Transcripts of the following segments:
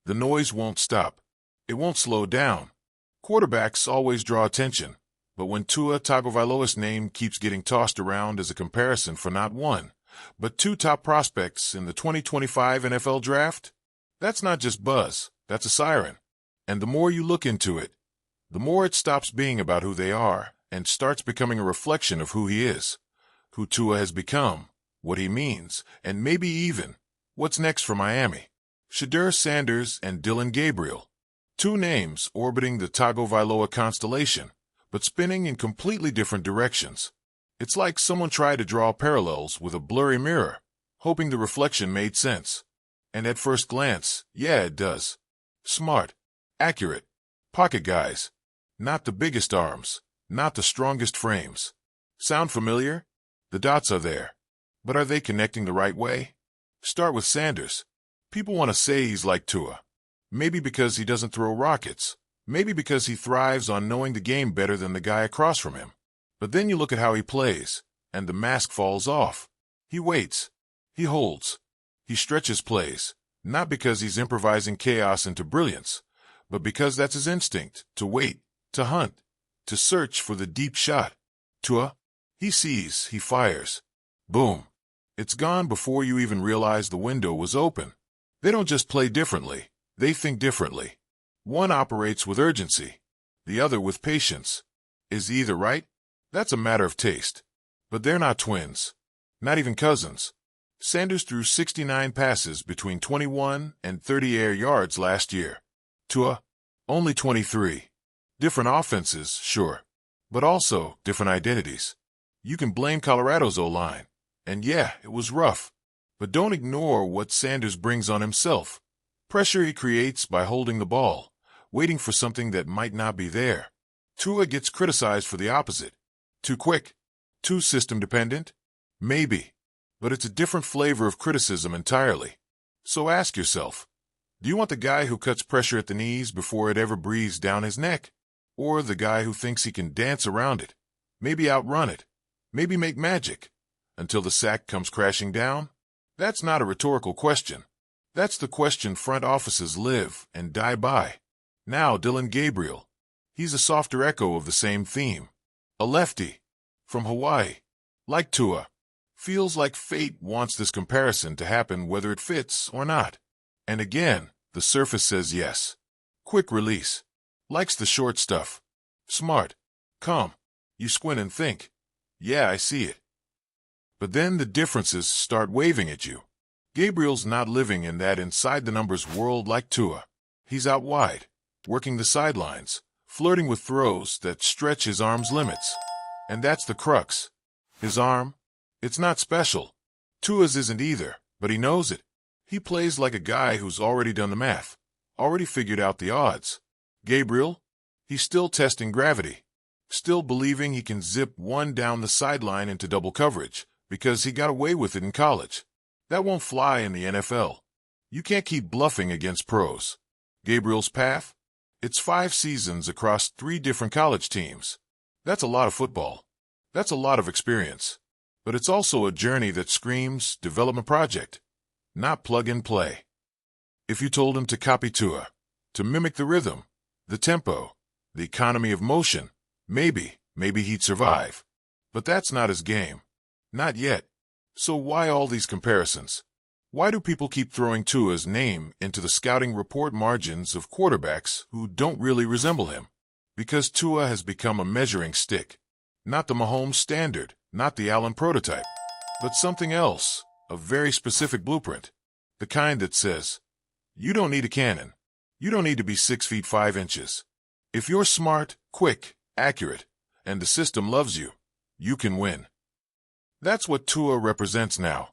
The noise won't stop. It won't slow down. Quarterbacks always draw attention, but when Tua Tagovailoa's name keeps getting tossed around as a comparison for not one, but two top prospects in the 2025 NFL Draft, that's not just buzz, that's a siren. And the more you look into it, the more it stops being about who they are and starts becoming a reflection of who he is, who Tua has become, what he means, and maybe even what's next for Miami. Shedeur Sanders and Dillon Gabriel. Two names orbiting the Tagovailoa constellation, but spinning in completely different directions. It's like someone tried to draw parallels with a blurry mirror, hoping the reflection made sense. And at first glance, yeah, it does. Smart, accurate, pocket guys. Not the biggest arms, not the strongest frames. Sound familiar? The dots are there. But are they connecting the right way? Start with Sanders. People want to say he's like Tua. Maybe because he doesn't throw rockets. Maybe because he thrives on knowing the game better than the guy across from him. But then you look at how he plays, and the mask falls off. He waits. He holds. He stretches plays, not because he's improvising chaos into brilliance, but because that's his instinct, to wait, to hunt, to search for the deep shot. Tua, he sees, he fires. Boom. It's gone before you even realize the window was open. They don't just play differently, they think differently. One operates with urgency, the other with patience. Is either right? That's a matter of taste. But they're not twins. Not even cousins. Sanders threw 69 passes between 21 and 30 air yards last year. Tua, only 23. Different offenses, sure, but also different identities. You can blame Colorado's O-line, and yeah, it was rough. But don't ignore what Sanders brings on himself. Pressure he creates by holding the ball, waiting for something that might not be there. Tua gets criticized for the opposite. Too quick? Too system-dependent? Maybe. But it's a different flavor of criticism entirely. So ask yourself, do you want the guy who cuts pressure at the knees before it ever breathes down his neck? Or the guy who thinks he can dance around it, maybe outrun it, maybe make magic, until the sack comes crashing down? That's not a rhetorical question. That's the question front offices live and die by. Now Dillon Gabriel. He's a softer echo of the same theme. A lefty. From Hawaii. Like Tua. Feels like fate wants this comparison to happen whether it fits or not. And again, the surface says yes. Quick release. Likes the short stuff. Smart. Calm. You squint and think. Yeah, I see it. But then the differences start waving at you. Gabriel's not living in that inside-the-numbers world like Tua. He's out wide, working the sidelines, flirting with throws that stretch his arm's limits. And that's the crux. His arm? It's not special. Tua's isn't either, but he knows it. He plays like a guy who's already done the math, already figured out the odds. Gabriel? He's still testing gravity, still believing he can zip one down the sideline into double coverage, because he got away with it in college. That won't fly in the NFL. You can't keep bluffing against pros. Gabriel's path? It's 5 seasons across 3 different college teams. That's a lot of football. That's a lot of experience. But it's also a journey that screams development project, not plug and play. If you told him to copy Tua, to mimic the rhythm, the tempo, the economy of motion, maybe he'd survive. But that's not his game. Not yet. So why all these comparisons? Why do people keep throwing Tua's name into the scouting report margins of quarterbacks who don't really resemble him? Because Tua has become a measuring stick. Not the Mahomes standard, not the Allen prototype, but something else, a very specific blueprint. The kind that says, you don't need a cannon. You don't need to be 6 feet 5 inches. If you're smart, quick, accurate, and the system loves you, you can win. That's what Tua represents now.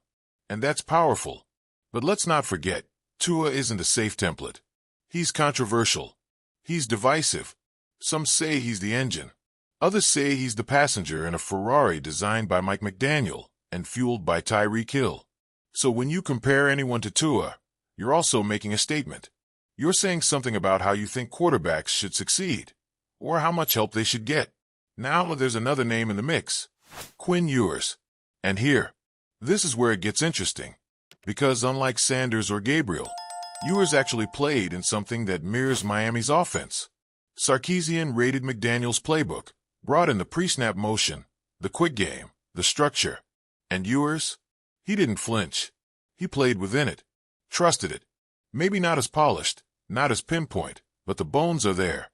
And that's powerful. But let's not forget, Tua isn't a safe template. He's controversial. He's divisive. Some say he's the engine. Others say he's the passenger in a Ferrari designed by Mike McDaniel and fueled by Tyreek Hill. So when you compare anyone to Tua, you're also making a statement. You're saying something about how you think quarterbacks should succeed, or how much help they should get. Now there's another name in the mix. Quinn Ewers. And here, this is where it gets interesting. Because unlike Sanders or Gabriel, Ewers actually played in something that mirrors Miami's offense. Sarkisian raided McDaniel's playbook, brought in the pre-snap motion, the quick game, the structure. And Ewers? He didn't flinch. He played within it, trusted it. Maybe not as polished, not as pinpoint, but the bones are there.